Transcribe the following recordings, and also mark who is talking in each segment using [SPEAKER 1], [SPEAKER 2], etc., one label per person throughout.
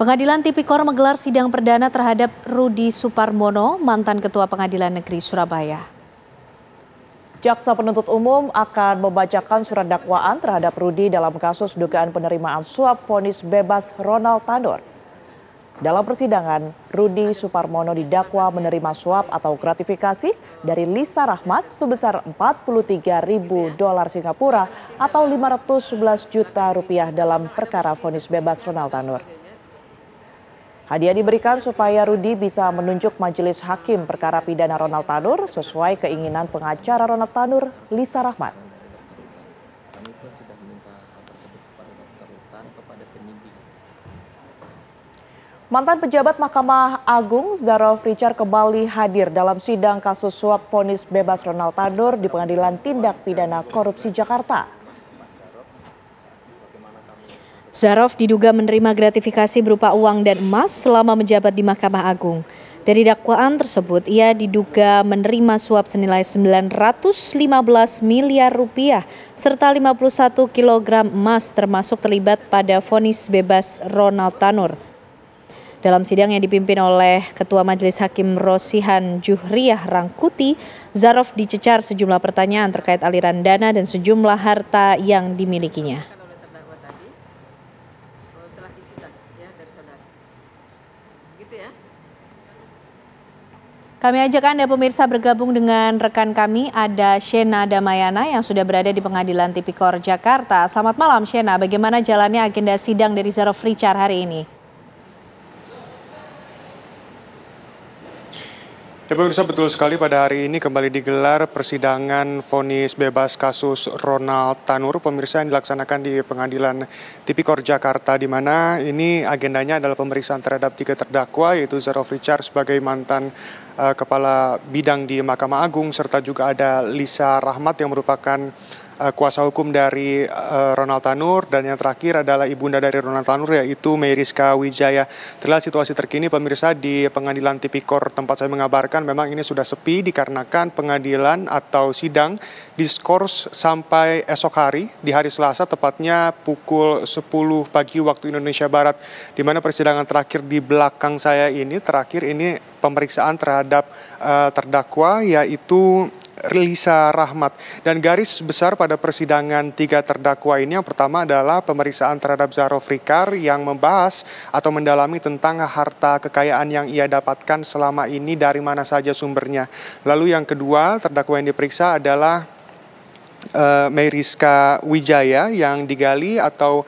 [SPEAKER 1] Pengadilan Tipikor menggelar sidang perdana terhadap Rudi Suparmono, mantan Ketua Pengadilan Negeri Surabaya.
[SPEAKER 2] Jaksa penuntut umum akan membacakan surat dakwaan terhadap Rudi dalam kasus dugaan penerimaan suap vonis bebas Ronald Tanur. Dalam persidangan, Rudi Suparmono didakwa menerima suap atau gratifikasi dari Lisa Rahmat sebesar 43.000 dolar Singapura atau 511 juta rupiah dalam perkara vonis bebas Ronald Tanur. Hadiah diberikan supaya Rudi bisa menunjuk majelis hakim perkara pidana Ronald Tanur sesuai keinginan pengacara Ronald Tanur, Lisa Rahmat. Mantan pejabat Mahkamah Agung Zarov Richard kembali hadir dalam sidang kasus suap vonis bebas Ronald Tanur di Pengadilan Tindak Pidana Korupsi Jakarta.
[SPEAKER 1] Zarov diduga menerima gratifikasi berupa uang dan emas selama menjabat di Mahkamah Agung. Dari dakwaan tersebut, ia diduga menerima suap senilai 915 miliar rupiah serta 51 kilogram emas termasuk terlibat pada vonis bebas Ronald Tanur. Dalam sidang yang dipimpin oleh Ketua Majelis Hakim Rosihan Juhriah Rangkuti, Zarov dicecar sejumlah pertanyaan terkait aliran dana dan sejumlah harta yang dimilikinya. Kami ajak Anda pemirsa bergabung dengan rekan kami, ada Shena Damayana yang sudah berada di Pengadilan Tipikor Jakarta. Selamat malam Shena, bagaimana jalannya agenda sidang dari Zarov Richard hari ini?
[SPEAKER 3] Ya pemirsa, betul sekali pada hari ini kembali digelar persidangan vonis bebas kasus Ronald Tanur pemirsa yang dilaksanakan di Pengadilan Tipikor Jakarta, di mana ini agendanya adalah pemeriksaan terhadap 3 terdakwa yaitu Zarov Richard sebagai mantan kepala bidang di Mahkamah Agung serta juga ada Lisa Rahmat yang merupakan kuasa hukum dari Ronald Tanur, dan yang terakhir adalah ibunda dari Ronald Tanur yaitu Meriska Wijaya. Terlihat situasi terkini pemirsa di Pengadilan Tipikor tempat saya mengabarkan memang ini sudah sepi dikarenakan pengadilan atau sidang diskors sampai esok hari di hari Selasa tepatnya pukul 10 pagi waktu Indonesia Barat, di mana persidangan terakhir di belakang saya ini pemeriksaan terhadap terdakwa yaitu Lisa Rahmat. Dan garis besar pada persidangan 3 terdakwa ini yang pertama adalah pemeriksaan terhadap Zarov Richard yang membahas atau mendalami tentang harta kekayaan yang ia dapatkan selama ini dari mana saja sumbernya. Lalu yang kedua terdakwa yang diperiksa adalah Meriska Wijaya yang digali atau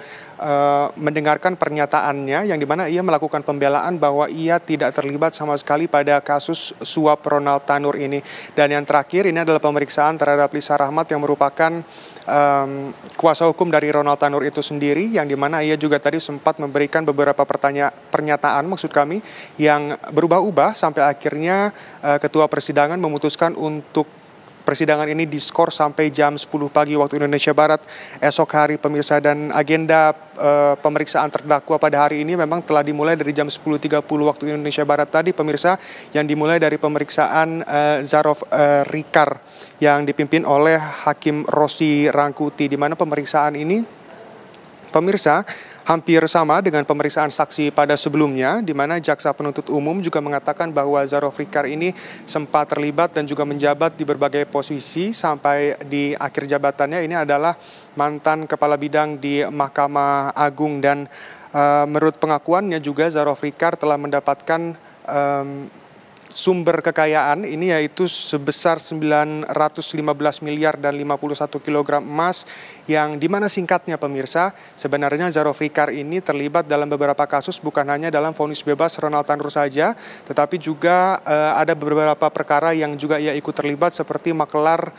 [SPEAKER 3] mendengarkan pernyataannya yang dimana ia melakukan pembelaan bahwa ia tidak terlibat sama sekali pada kasus suap Ronald Tanur ini. Dan yang terakhir ini adalah pemeriksaan terhadap Lisa Rahmat yang merupakan kuasa hukum dari Ronald Tanur itu sendiri, yang dimana ia juga tadi sempat memberikan beberapa pernyataan yang berubah-ubah sampai akhirnya ketua persidangan memutuskan untuk persidangan ini diskors sampai jam 10 pagi waktu Indonesia Barat esok hari pemirsa. Dan agenda pemeriksaan terdakwa pada hari ini memang telah dimulai dari jam 10.30 waktu Indonesia Barat tadi pemirsa, yang dimulai dari pemeriksaan Zarov Richard yang dipimpin oleh Hakim Rosi Rangkuti, di mana pemeriksaan ini pemirsa hampir sama dengan pemeriksaan saksi pada sebelumnya, di mana jaksa penuntut umum juga mengatakan bahwa Zarov Richard ini sempat terlibat dan juga menjabat di berbagai posisi sampai di akhir jabatannya ini adalah mantan kepala bidang di Mahkamah Agung. Dan menurut pengakuannya juga Zarov Richard telah mendapatkan sumber kekayaan ini yaitu sebesar 915 miliar dan 51 kilogram emas, yang dimana singkatnya pemirsa sebenarnya Zarov Richard ini terlibat dalam beberapa kasus, bukan hanya dalam vonis bebas Ronald Tanur saja, tetapi juga ada beberapa perkara yang juga ia ikut terlibat seperti makelar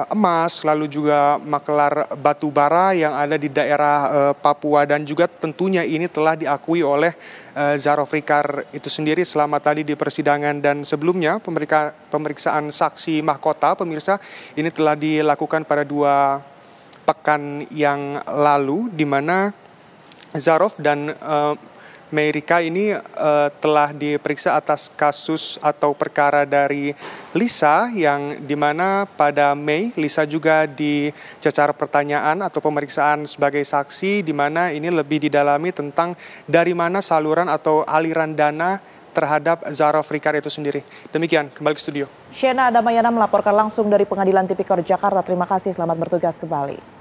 [SPEAKER 3] emas, lalu juga makelar batu bara yang ada di daerah Papua, dan juga tentunya ini telah diakui oleh Zarov Richard itu sendiri selama tadi di persidangan. Dan sebelumnya pemeriksaan saksi mahkota pemirsa ini telah dilakukan pada 2 pekan yang lalu, di mana Zarov dan Mei Rika ini telah diperiksa atas kasus atau perkara dari Lisa, yang dimana pada Mei Lisa juga dicecar pertanyaan atau pemeriksaan sebagai saksi, di mana ini lebih didalami tentang dari mana saluran atau aliran dana terhadap Zahra Afrikar itu sendiri. Demikian, kembali ke studio.
[SPEAKER 2] Shena Adamayana melaporkan langsung dari Pengadilan Tipikor Jakarta. Terima kasih, selamat bertugas kembali.